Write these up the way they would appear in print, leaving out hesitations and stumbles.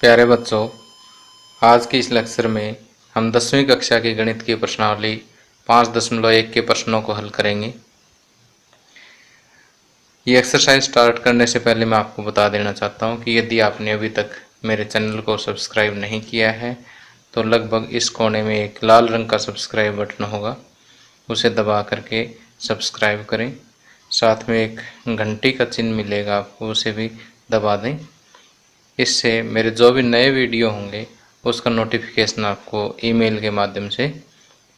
प्यारे बच्चों, आज की इस लेक्चर में हम 10वीं कक्षा की गणित की प्रश्नावली 5.1 के प्रश्नों को हल करेंगे। ये एक्सरसाइज स्टार्ट करने से पहले मैं आपको बता देना चाहता हूँ कि यदि आपने अभी तक मेरे चैनल को सब्सक्राइब नहीं किया है तो लगभग इस कोने में एक लाल रंग का सब्सक्राइब बटन होगा, उसे दबा करके सब्सक्राइब करें। साथ में एक घंटी का चिन्ह मिलेगा आपको, उसे भी दबा दें। इससे मेरे जो भी नए वीडियो होंगे उसका नोटिफिकेशन आपको ईमेल के माध्यम से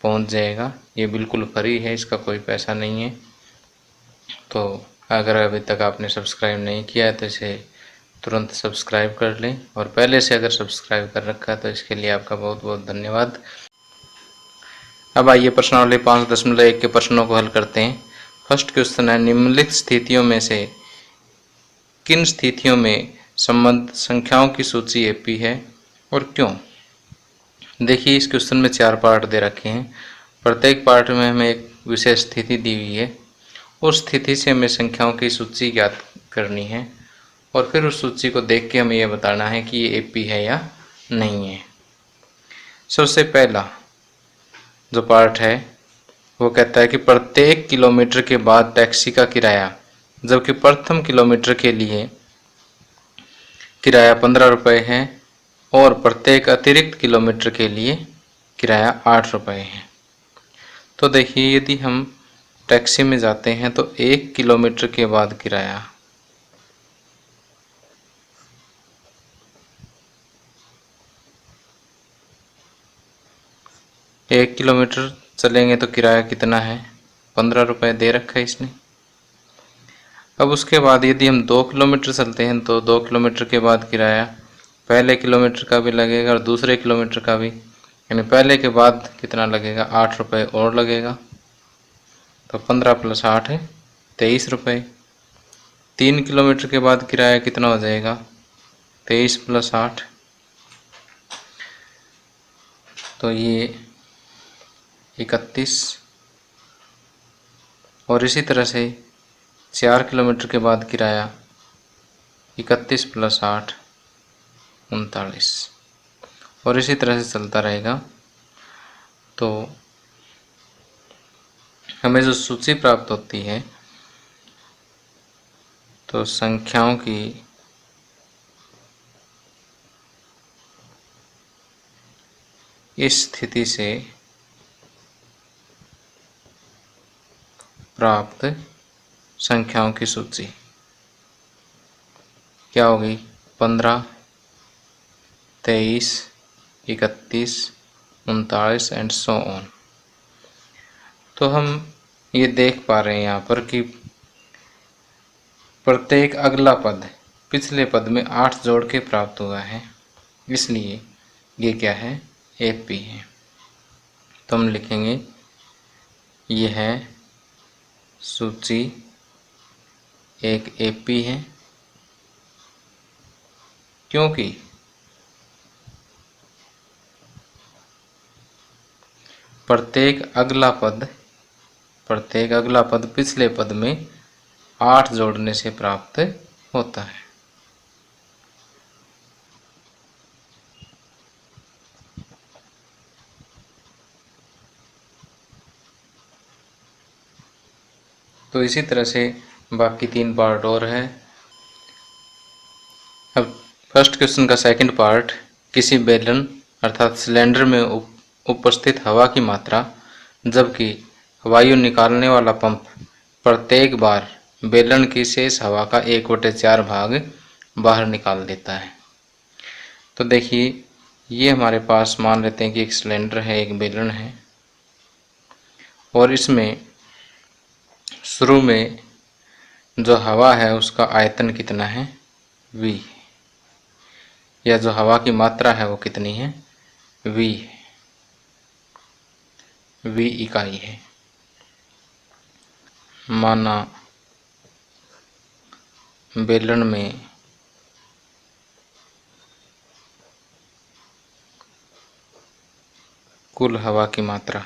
पहुंच जाएगा। ये बिल्कुल फ्री है, इसका कोई पैसा नहीं है। तो अगर अभी तक आपने सब्सक्राइब नहीं किया है तो इसे तुरंत सब्सक्राइब कर लें, और पहले से अगर सब्सक्राइब कर रखा है तो इसके लिए आपका बहुत बहुत धन्यवाद। अब आइए प्रश्नावली 5.1 के प्रश्नों को हल करते हैं। फर्स्ट क्वेश्चन है, निम्नलिखित स्थितियों में से किन स्थितियों में संबंध संख्याओं की सूची एपी है और क्यों। देखिए, इस क्वेश्चन में 4 पार्ट दे रखे हैं। प्रत्येक पार्ट में हमें एक विशेष स्थिति दी हुई है। उस स्थिति से हमें संख्याओं की सूची ज्ञात करनी है और फिर उस सूची को देख के हमें यह बताना है कि ये एपी है या नहीं है। सबसे पहला जो पार्ट है वो कहता है कि प्रत्येक किलोमीटर के बाद टैक्सी का किराया, जबकि प्रथम किलोमीटर के लिए किराया 15 रुपये है और प्रत्येक अतिरिक्त किलोमीटर के लिए किराया 8 रुपये है। तो देखिए, यदि हम टैक्सी में जाते हैं तो 1 किलोमीटर के बाद किराया एक किलोमीटर चलेंगे तो किराया कितना है, 15 रुपये दे रखा है इसने। अब उसके बाद यदि हम 2 किलोमीटर चलते हैं तो 2 किलोमीटर के बाद किराया पहले किलोमीटर का भी लगेगा और दूसरे किलोमीटर का भी, यानी पहले के बाद कितना लगेगा, 8 रुपये और लगेगा। तो 15 + 8 है 23 रुपये। 3 किलोमीटर के बाद किराया कितना हो जाएगा, 23 + 8, तो ये 31। और इसी तरह से 4 किलोमीटर के बाद किराया 31 + 8 39, और इसी तरह से चलता रहेगा। तो हमें जो सूची प्राप्त होती है तो संख्याओं की इस स्थिति से प्राप्त संख्याओं की सूची क्या होगी, 15, 23, 31, 39 एंड सो ऑन। तो हम ये देख पा रहे हैं यहाँ पर कि प्रत्येक अगला पद पिछले पद में 8 जोड़ के प्राप्त हुआ है, इसलिए ये क्या है, एपी है। तो हम लिखेंगे यह सूची एक एपी है, क्योंकि प्रत्येक अगला पद पिछले पद में 8 जोड़ने से प्राप्त होता है। तो इसी तरह से बाकी 3 पार्ट और है। अब फर्स्ट क्वेश्चन का सेकंड पार्ट, किसी बेलन अर्थात सिलेंडर में उपस्थित हवा की मात्रा, जबकि वायु निकालने वाला पंप प्रत्येक बार बेलन की शेष हवा का 1/4 भाग बाहर निकाल देता है। तो देखिए, ये हमारे पास मान लेते हैं कि एक सिलेंडर है, एक बेलन है, और इसमें शुरू में जो हवा है उसका आयतन कितना है, V, या जो हवा की मात्रा है वो कितनी है, V है, V इकाई है। माना बेलन में कुल हवा की मात्रा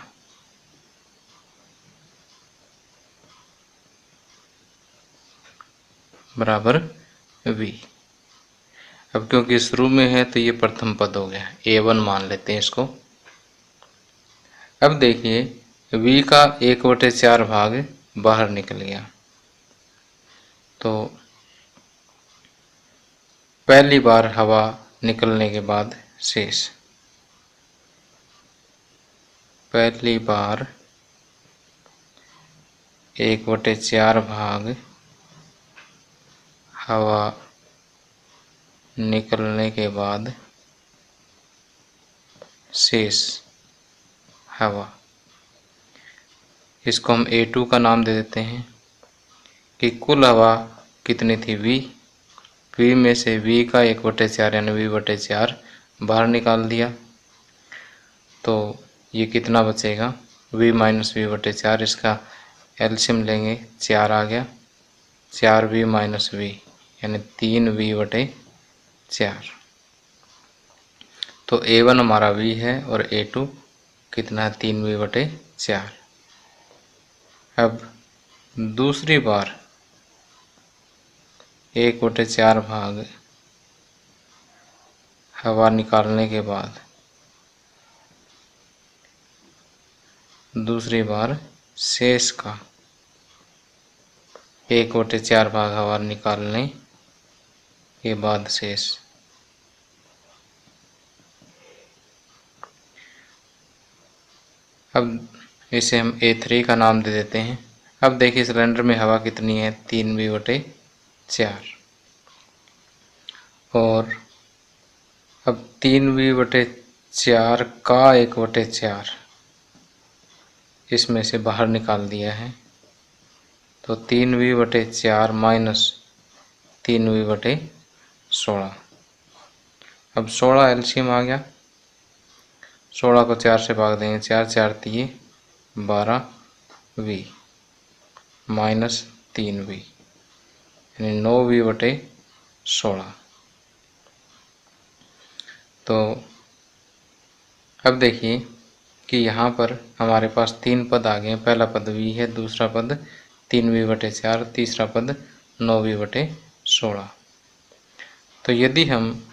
बराबर V। अब क्योंकि शुरू में है तो ये प्रथम पद हो गया, A1 मान लेते हैं इसको। अब देखिए V का 1/4 भाग बाहर निकल गया, तो पहली बार हवा निकलने के बाद शेष, पहली बार 1/4 भाग हवा निकलने के बाद शेष हवा, इसको हम A2 का नाम दे देते हैं कि कुल हवा कितनी थी V में से V का 1/4 यानी V/4 बाहर निकाल दिया, तो ये कितना बचेगा V माइनस V/4, इसका एलसीएम लेंगे 4 आ गया, 4V माइनस V यानी 3V/4। तो A1 हमारा V है और A2 कितना है 3V/4। अब दूसरी बार 1/4 भाग हवा निकालने के बाद दूसरी बार शेष का 1/4 भाग हवा निकालने के बाद शेष, अब इसे हम A3 का नाम दे देते हैं। अब देखिए सिलेंडर में हवा कितनी है 3V/4, और अब 3V/4 का 1/4 इसमें से बाहर निकाल दिया है, तो 3V/4 माइनस 3V/16। अब 16 एलसीएम आ गया, 16 को 4 से भाग देंगे, 4 4 दिए 12V माइनस 3V यानी 9V/16। तो अब देखिए कि यहाँ पर हमारे पास 3 पद आ गए, पहला पद V है, दूसरा पद 3V/4, तीसरा पद 9V/16। तो यदि हम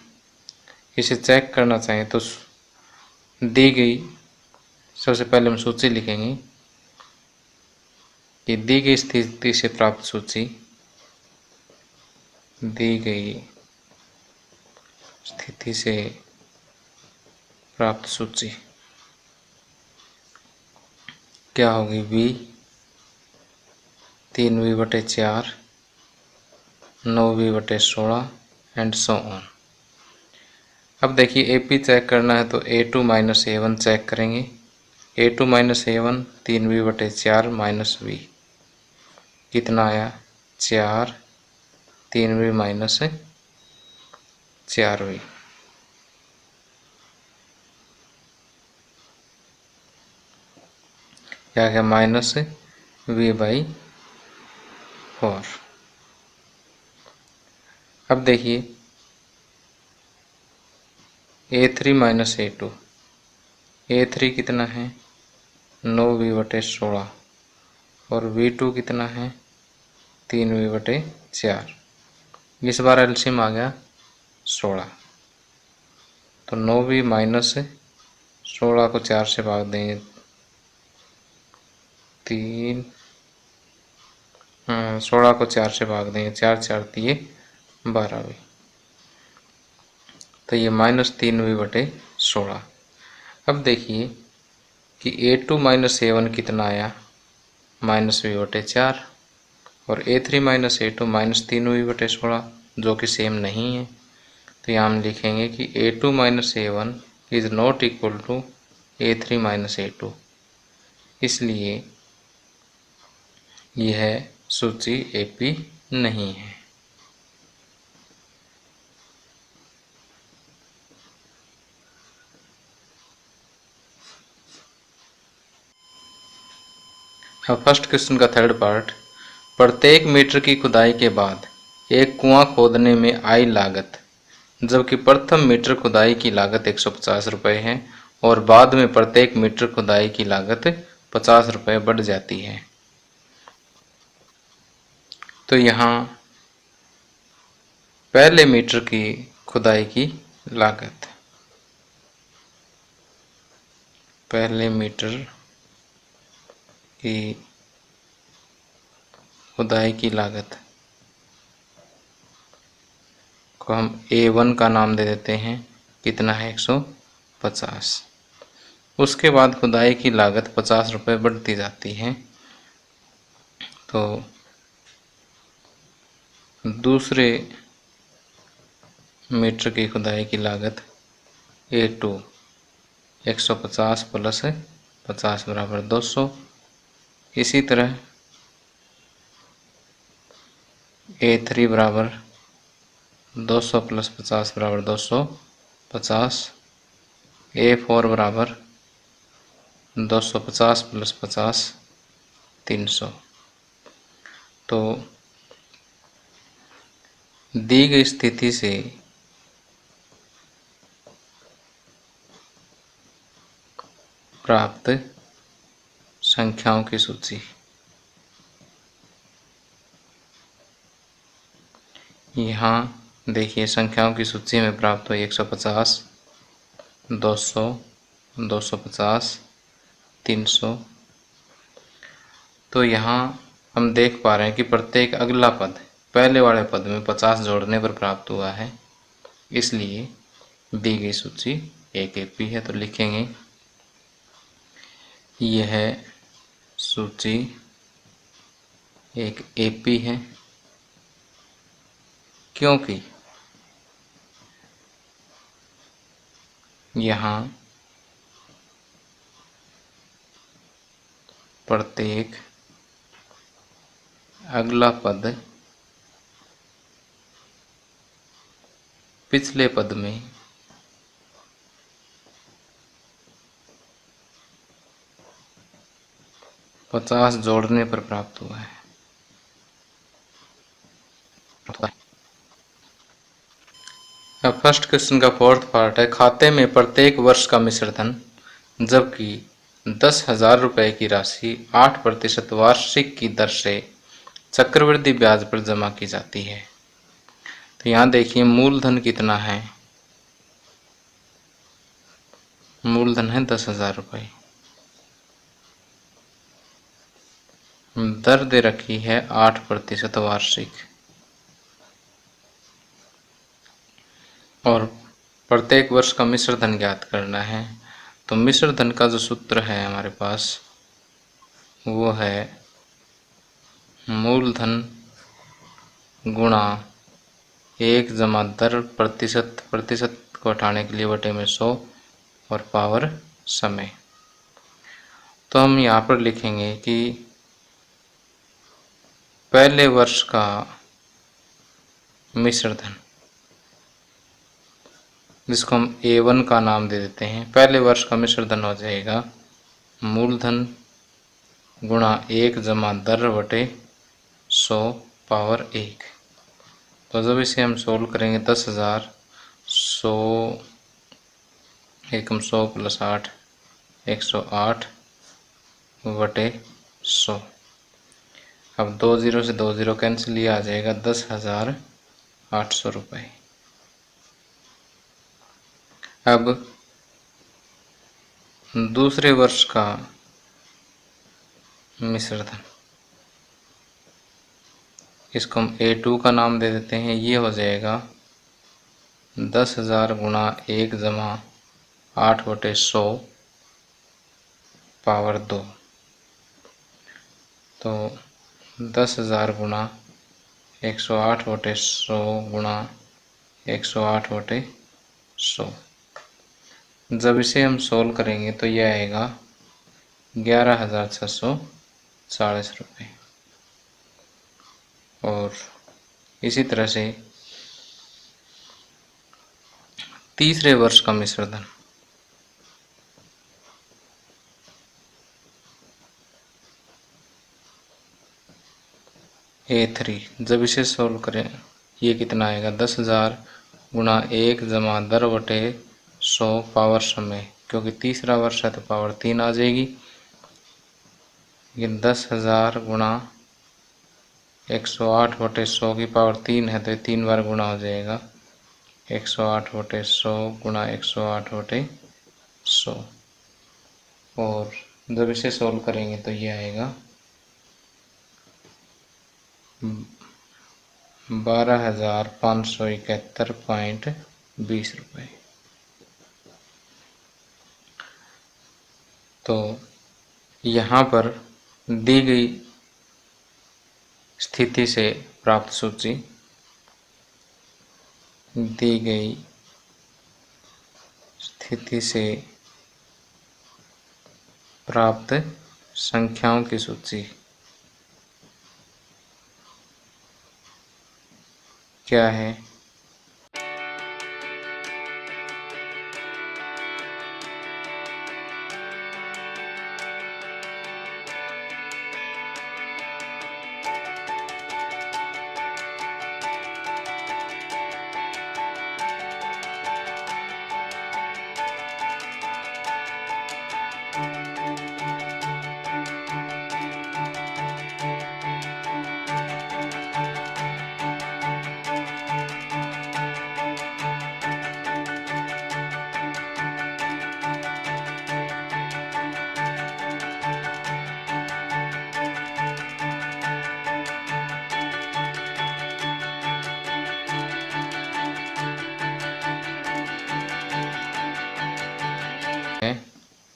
इसे चेक करना चाहें तो दी गई, सबसे पहले हम सूची लिखेंगे कि दी गई स्थिति से प्राप्त सूची, दी गई स्थिति से प्राप्त सूची क्या होगी V 3V/4 9V/16 and so on. अब देखिए AP चेक करना है तो A2 माइनस A1 चेक करेंगे, A2 minus A1 3V/4 minus V कितना आया 4, 3V माइनस 4V, क्या है माइनस V/4। अब देखिए A3 माइनस A2, A3 कितना है 9V/16 और V2 कितना है 3V/4, इस बार एलसीएम आ गया 16, तो 9V माइनस 16 को 4 से भाग देंगे 3, 16 को 4 से भाग देंगे 4 4 दिए 12V, तो ये माइनस 3V/16। अब देखिए कि A2 माइनस A1 कितना आया माइनस V/4 और A3 minus A2 minus 3V/16 जो कि सेम नहीं है, तो यहाँ हम लिखेंगे कि A2 minus A1 is not equal to A3 minus A2, इसलिए यह सूची AP नहीं है। अब फर्स्ट क्वेश्चन का थर्ड पार्ट, प्रत्येक मीटर की खुदाई के बाद एक कुआं खोदने में आई लागत, जबकि प्रथम मीटर खुदाई की लागत 150 रुपये है और बाद में प्रत्येक मीटर खुदाई की लागत 50 रुपये बढ़ जाती है। तो यहाँ पहले मीटर की खुदाई की लागत। पहले मीटर की खुदाई की लागत को हम A1 का नाम दे देते हैं। कितना है? 150। उसके बाद खुदाई की लागत 50 रुपये बढ़ती जाती है। तो दूसरे मीटर की खुदाई की लागत A2 150 प्लस 50 बराबर 200। इसी तरह A3 बराबर 200 प्लस 50 बराबर 250। A4 बराबर 250 प्लस 50 300। तो दी गई स्थिति से प्राप्त संख्याओं की सूची। यहाँ देखिए संख्याओं की सूची में प्राप्त हुई 150, 200, 250, 300। तो यहाँ हम देख पा रहे हैं कि प्रत्येक अगला पद पहले वाले पद में 50 जोड़ने पर प्राप्त हुआ है, इसलिए दी गई सूची एक एपी है। तो लिखेंगे यह सूची एक एपी है क्योंकि यहाँ प्रत्येक अगला पद पिछले पद में 50 जोड़ने पर प्राप्त हुआ है। अब फर्स्ट क्वेश्चन का फोर्थ पार्ट है। खाते में प्रत्येक वर्ष का मिश्र धन जबकि 10,000 रुपये की राशि 8% वार्षिक की दर से चक्रवृद्धि ब्याज पर जमा की जाती है। तो यहाँ देखिए मूलधन कितना है? मूलधन है 10,000 रुपये। दर दे रखी है 8% वार्षिक और प्रत्येक वर्ष का मिश्र धन ज्ञात करना है। तो मिश्र धन का जो सूत्र है हमारे पास वो है मूलधन गुणा 1 जमा दर प्रतिशत, प्रतिशत को हटाने के लिए बटे में 100 और पावर समय। तो हम यहाँ पर लिखेंगे कि पहले वर्ष का मिश्र धन, जिसको हम A1 का नाम दे देते हैं, पहले वर्ष का मिश्र धन हो जाएगा मूलधन गुणा 1 जमा दर बटे 100 पावर 1। तो जब इसे हम सोल्व करेंगे 10,000 100 एकम 100 प्लस 8 108 बटे 100। अब 2 0 से 2 0 कैंसिल, ये आ जाएगा 10,800 रुपये। अब दूसरे वर्ष का मिश्र धन, इसको हम A2 का नाम दे देते हैं। ये हो जाएगा 10,000 गुणा 1 जमा 8 बटे 100 पावर 2। तो 10,000 गुणा 108 बटे 100 गुणा 108 बटे 100। जब इसे हम सोल्व करेंगे तो यह आएगा 11,640 रुपये। और इसी तरह से तीसरे वर्ष का मिश्र धन, A3, जब इसे सोल्व करें ये कितना आएगा 10,000 गुणा 1 जमा दर बटे 100 पावर समय, क्योंकि तीसरा वर्ष है तो पावर 3 आ जाएगी। ये 10,000 गुणा 108 बटे 100 की पावर 3 है तो 3 बार गुणा हो जाएगा 108/100 गुणा 108/100। और जब इसे सोल्व करेंगे तो ये आएगा 12,571.20 रुपये। तो यहाँ पर दी गई स्थिति से प्राप्त सूची, दी गई स्थिति से प्राप्त संख्याओं की सूची क्या है?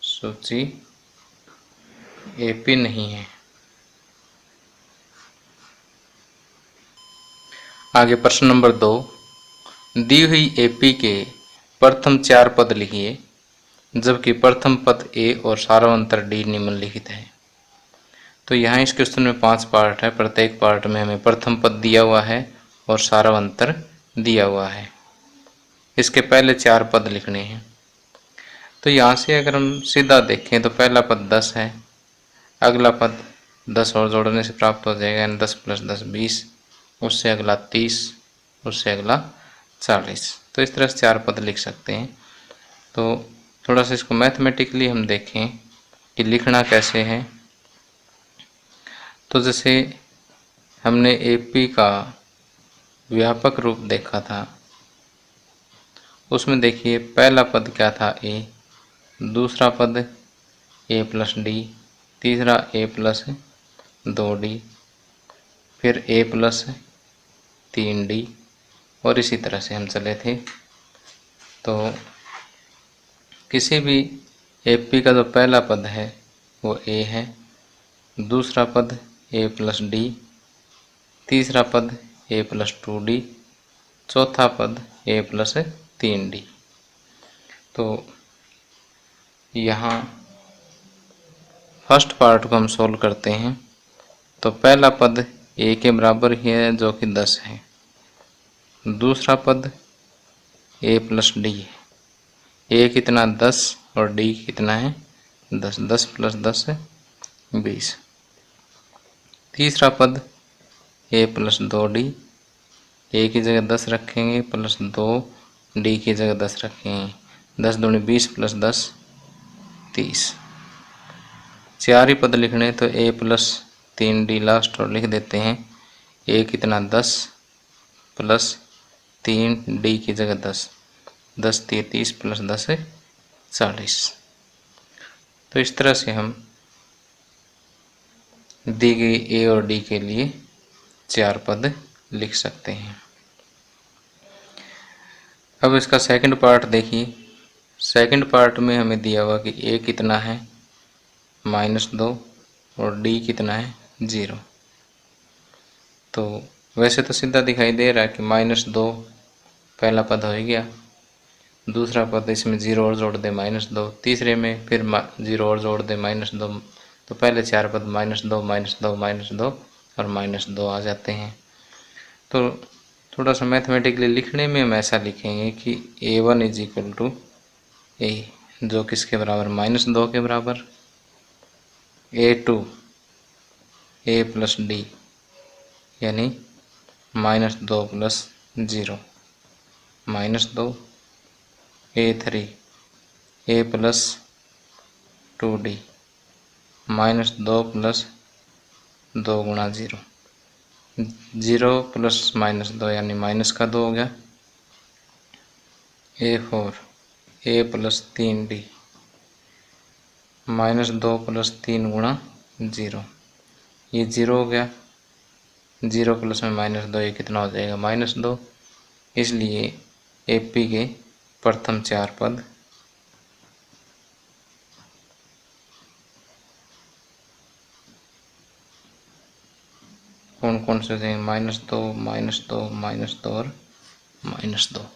सूची एपी नहीं है। आगे प्रश्न नंबर 2, दी हुई एपी के प्रथम 4 पद लिखिए जबकि प्रथम पद ए और सारांतर डी निम्नलिखित है। तो यहाँ इस क्वेश्चन में 5 पार्ट है, प्रत्येक पार्ट में हमें प्रथम पद दिया हुआ है और सारांतर दिया हुआ है। इसके पहले 4 पद लिखने हैं। तो यहाँ से अगर हम सीधा देखें तो पहला पद 10 है, अगला पद 10 और जोड़ने से प्राप्त हो जाएगा, यानी 10 + 10 20, उससे अगला 30, उससे अगला 40। तो इस तरह से 4 पद लिख सकते हैं। तो थोड़ा सा इसको मैथमेटिकली हम देखें कि लिखना कैसे है। तो जैसे हमने एपी का व्यापक रूप देखा था, उसमें देखिए पहला पद क्या था? ए, दूसरा पद a + d, तीसरा a + 2d, फिर a + 3d, और इसी तरह से हम चले थे। तो किसी भी एपी का जो पहला पद है वो a है, दूसरा पद a + d, तीसरा पद a + 2d, चौथा पद a + 3d। तो यहाँ फर्स्ट पार्ट को हम सोल्व करते हैं। तो पहला पद a के बराबर ही है जो कि 10 है, दूसरा पद a + d है, a कितना 10 और d कितना है 10, 10 + 10 20। तीसरा पद a + 2d, a की जगह 10 रखेंगे प्लस 2, d की जगह 10 रखेंगे, 10 दूनी 20 + 10 30। 4 ही पद लिखने तो a + 3d लास्ट और लिख देते हैं। a कितना 10 प्लस 3d की जगह 10, 10 × 30 + 10 40। तो इस तरह से हम दी गई a और d के लिए 4 पद लिख सकते हैं। अब इसका सेकंड पार्ट देखिए। सेकंड पार्ट में हमें दिया हुआ कि a कितना है -2 और d कितना है 0। तो वैसे तो सीधा दिखाई दे रहा है कि -2 पहला पद हो गया, दूसरा पद इसमें 0 और जोड़ दे -2, तीसरे में फिर 0 और जोड़ दे -2, तो पहले 4 पद -2 -2 -2 और -2 आ जाते हैं। तो थोड़ा सा मैथमेटिकली लिखने में हम ऐसा लिखेंगे कि a1 = a, जो किसके बराबर -2 के बराबर, a2 a + d यानी -2 + 0, -2, a3 a + 2d, -2 + 2 × 0, 0 + -2 यानी -2 हो गया, A4 A plus 3D -2 plus 3 गुणा 0, ये 0 हो गया। 0 प्लस में -2, ये कितना हो जाएगा -2। इसलिए AP के प्रथम 4 पद कौन कौन से हैं? -2, -2, -2 और -2।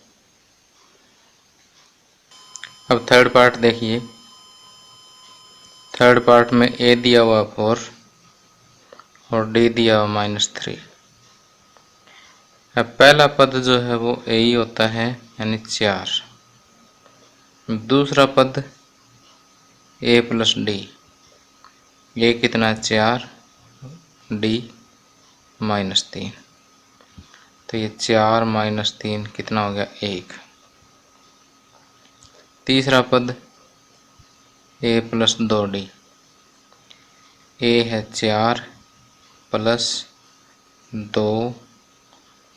अब थर्ड पार्ट देखिए। थर्ड पार्ट में A दिया हुआ 4 और D दिया हुआ -3। अब पहला पद जो है वो A ही होता है, यानी 4। दूसरा पद A प्लस D, ये कितना है 4, D -3, तो ये 4 - 3 कितना हो गया 1। तीसरा पद A प्लस 2D, A है 4 प्लस 2,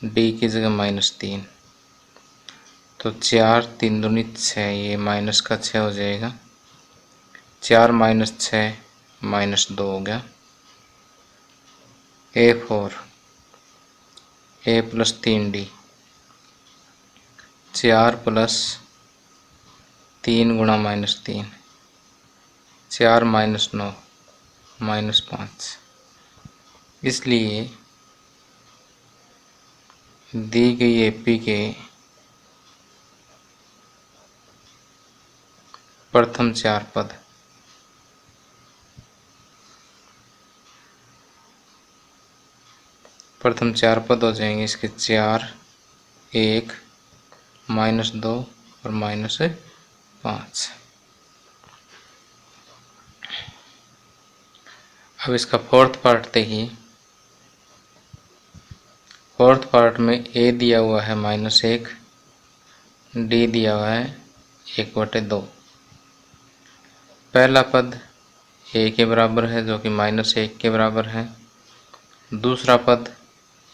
D की जगह -3, तो 4 3 दूनी 6, ये माइनस का 6 हो जाएगा। 4 - 6 -2 हो गया। A4 A plus 3D, 4 plus 3 गुणा -3, 4 - 9 -5। इसलिए दी गई AP के प्रथम 4 पद हो जाएंगे इसके 4, 1, -2 और -5। अब इसका फोर्थ पार्ट देखिए। फोर्थ पार्ट में A दिया हुआ है -1, D दिया हुआ है 1/2। पहला पद A के बराबर है, जो कि -1 के बराबर है। दूसरा पद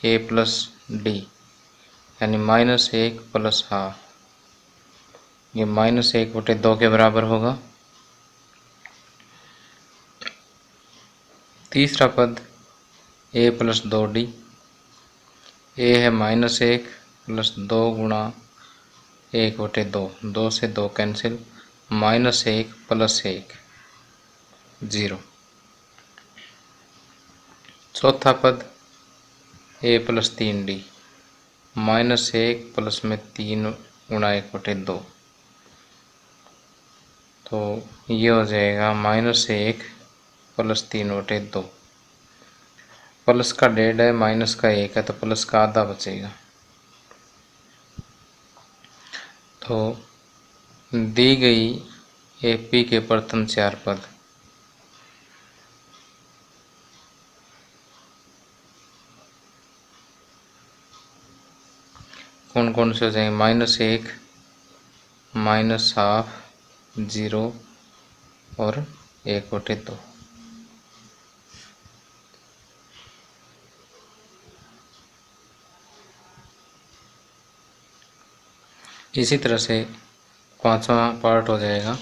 A प्लस D, यानी -1 प्लस हाफ, ये -1/2 के बराबर होगा। तीसरा पद A प्लस 2D, A है -1 प्लस 2 गुणा 1/2, 2 से 2 कैंसिल, -1 प्लस 1 0। चौथा पद A प्लस 3D, -1 प्लस में 3 गुणा 1/2, तो ये हो जाएगा -1 प्लस 3/2। प्लस का 1.5 है, माइनस का 1 है, तो प्लस का आधा बचेगा। तो दी गई AP के प्रथम 4 पद कौन कौन से हो जाएंगे? -1, -हाफ, 0 और 1/2। इसी तरह से पांचवा पार्ट हो जाएगा।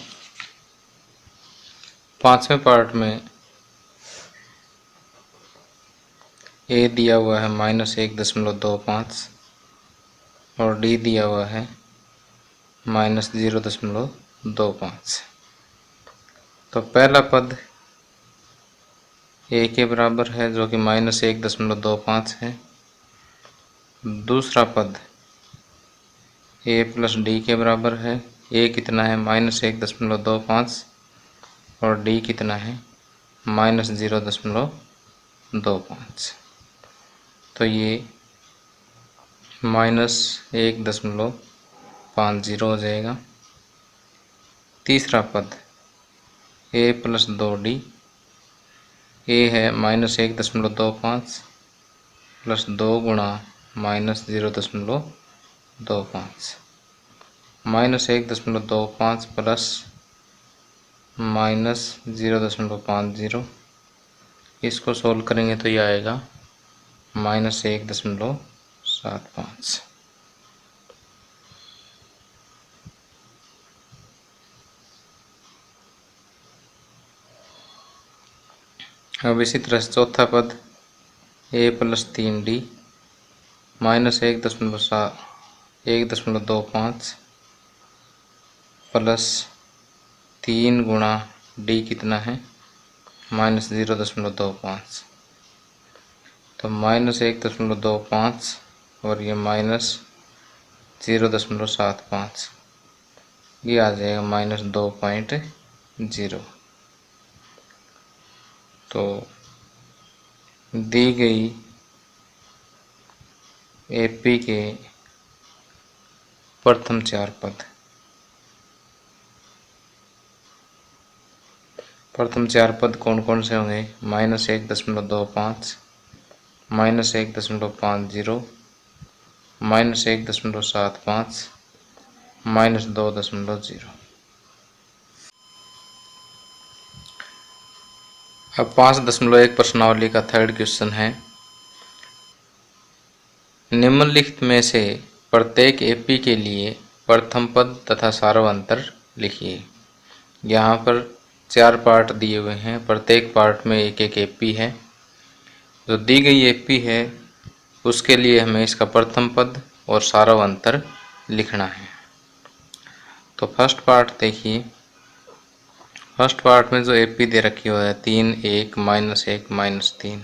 पांचवें पार्ट में A दिया हुआ है -1.25 और D दिया हुआ है -0.25। तो पहला पद A के बराबर है, जो कि -1.25 है। दूसरा पद A प्लस D के बराबर है। A कितना है? -1.25 और D कितना है? -0.25। तो ये -1.50 हो जाएगा। तीसरा पद A प्लस 2D, A है -1.25 प्लस 2 गुणा -0.25, -1.25 प्लस -0.50, इसको सोल्व करेंगे तो ये आएगा -1.75। अब इसी तरह से चौथा पद a plus 3d minus 1.25 plus 3 गुणा d कितना है माइनस 0.25, तो माइनस 1.25 और ये माइनस 0.75, ये आ जाएगा माइनस 2.0। तो दी गई एपी के प्रथम चार पद, प्रथम चार पद कौन कौन से होंगे, माइनस 1.25, माइनस 1.50, माइनस 1.75, माइनस 2.0। अब 5.1 प्रश्नावली का थर्ड क्वेश्चन है, निम्नलिखित में से प्रत्येक एपी के लिए प्रथम पद तथा सारांतर लिखिए। यहाँ पर 4 पार्ट दिए हुए हैं, प्रत्येक पार्ट में एक एक एपी है। जो दी गई एपी है उसके लिए हमें इसका प्रथम पद और सारांतर लिखना है। तो फर्स्ट पार्ट देखिए, फर्स्ट पार्ट में जो एपी दे रखी हुआ है 3, 1, -1, -3,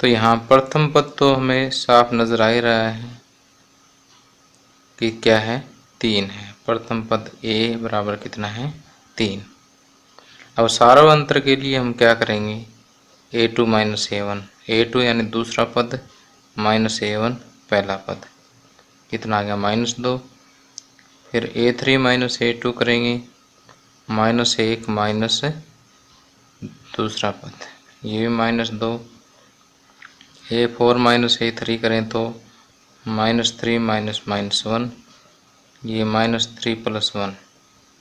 तो यहाँ प्रथम पद तो हमें साफ नज़र आ ही रहा है कि क्या है, 3 है। प्रथम पद a बराबर कितना है, 3। अब सारांतर के लिए हम क्या करेंगे, a2 - a1, a2 यानी दूसरा पद माइनस a1 पहला पद, कितना आ गया -2। फिर a3 - a2 करेंगे, -1 माइनस दूसरा पद, ये भी -2। a4 - a3 करें तो -3 -1, ये -3 + 1,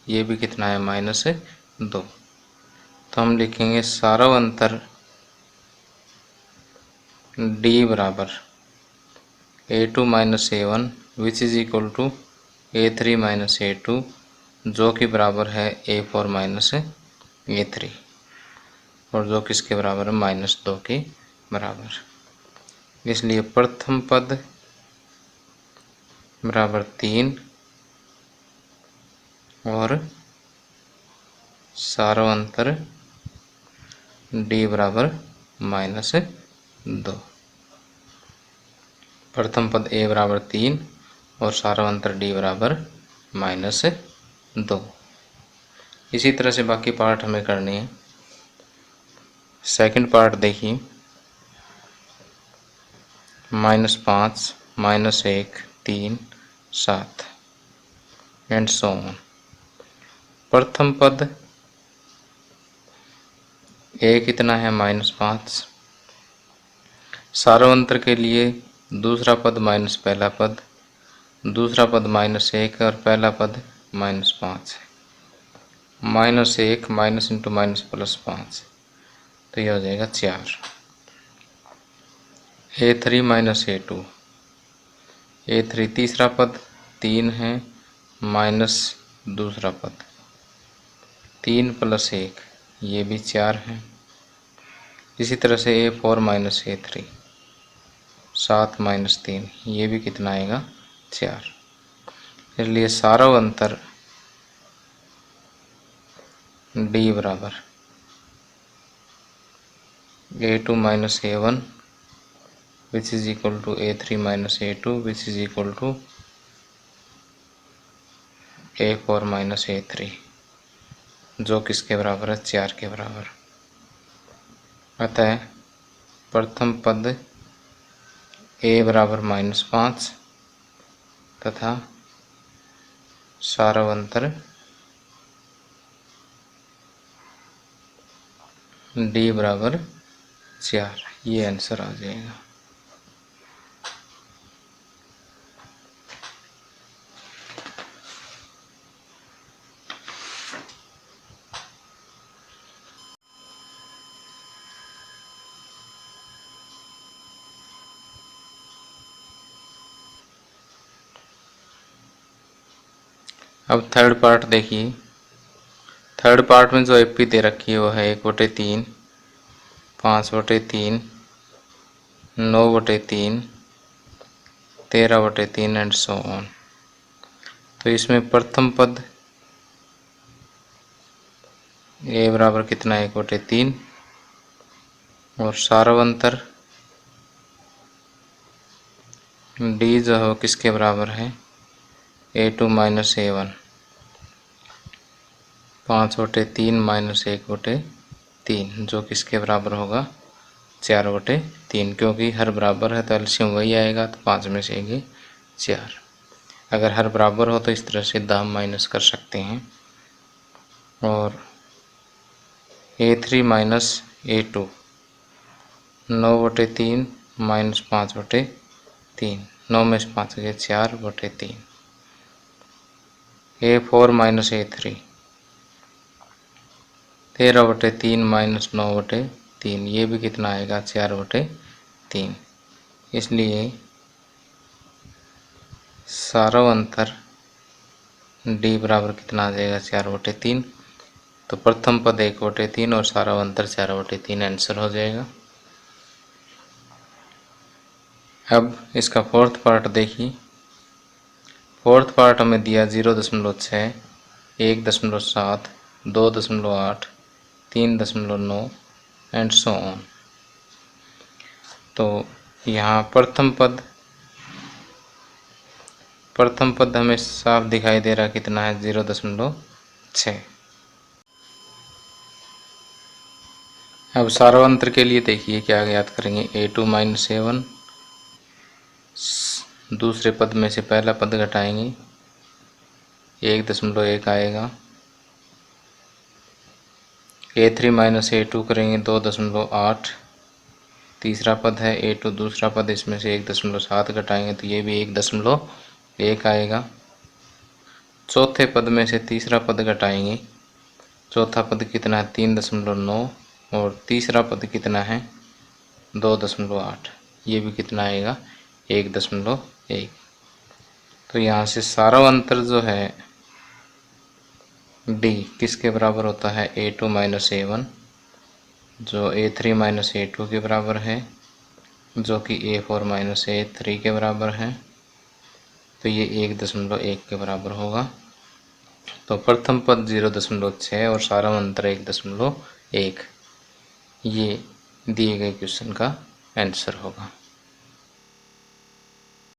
ये भी कितना है, -2। तो हम लिखेंगे सारांतर d बराबर a2 - a1 which is equal to a3 - a2, जो कि बराबर है a4 - a3, और जो किसके बराबर है, -2 के बराबर। इसलिए प्रथम पद बराबर 3 और सारांतर d बराबर -2। प्रथम पद a बराबर 3 और सारांतर d बराबर -2। इसी तरह से बाकी पार्ट हमें करने हैं। सेकंड पार्ट देखिए, -5, -1, 3, 7 एंड सो ऑन। प्रथम पद a कितना है, -5। सारांतर के लिए दूसरा पद माइनस पहला पद, दूसरा पद -1 और पहला पद -5 है। -1 माइनस इंटू माइनस प्लस 5, तो यह हो जाएगा 4। a3 - a2, a3 तीसरा पद 3 है माइनस दूसरा पद 3 + 1, ये भी 4 है। इसी तरह से a4 - a3 7 - 3, ये भी कितना आएगा, 4। इसलिए सारांतर d बराबर a2 - a1 which is equal to a3 - a2 which is equal to a4 - a3, जो किसके बराबर है, 4 के बराबर। अतः प्रथम पद a बराबर -5 तथा सारांतर d बराबर 4, ये आंसर आ जाएगा। अब थर्ड पार्ट देखिए, थर्ड पार्ट में जो एपी दे रखी है वो है 1/3 5/3, 9/3, 13/3 एंड सो ऑन। तो इसमें प्रथम पद ए बराबर कितना है 1/3 और सारवंतर डी जो है किसके बराबर है A2 माइनस A1 5/3 माइनस 1/3 जो किसके बराबर होगा 4/3 क्योंकि हर बराबर है तो एलसीएम वही आएगा तो 5 में से ये 4। अगर हर बराबर हो तो इस तरह से दाम माइनस कर सकते हैं। और A3 माइनस A2 9/3 माइनस 5/3 9 में से 5 गए 4/3। A4 माइनस A3 13/3 माइनस 9/3 ये भी कितना आएगा 4/3। इसलिए सारा अंतर डी बराबर कितना आ जाएगा 4/3। तो प्रथम पद 1/3 और सारा अंतर 4/3 आंसर हो जाएगा। अब इसका फोर्थ पार्ट देखिए। फोर्थ पार्ट हमें दिया 0.6, 1.7, 2.8, 3.9 एंड सो ऑन। तो यहाँ प्रथम पद हमें साफ दिखाई दे रहा कितना है 0.6। अब सार्वंत्र के लिए देखिए क्या याद करेंगे A2 माइनस A1 दूसरे पद में से पहला पद घटाएंगे 1.1 आएगा। A3 माइनस A2 करेंगे 2.8 तीसरा पद है। A2 दूसरा पद इसमें से 1.7 घटाएंगे तो ये भी 1.1 आएगा। चौथे पद में से तीसरा पद घटाएंगे। चौथा पद कितना है 3.9 और तीसरा पद कितना है 2.8 ये भी कितना आएगा 1.1। तो यहाँ से सारा अंतर जो है डी किसके बराबर होता है A2 माइनस A1 जो A3 माइनस A2 के बराबर है जो कि A4 माइनस A3 के बराबर है। तो ये 1.1 के बराबर होगा। तो प्रथम पद 0.6 और सारा अंतर 1.1 ये दिए गए क्वेश्चन का आंसर होगा।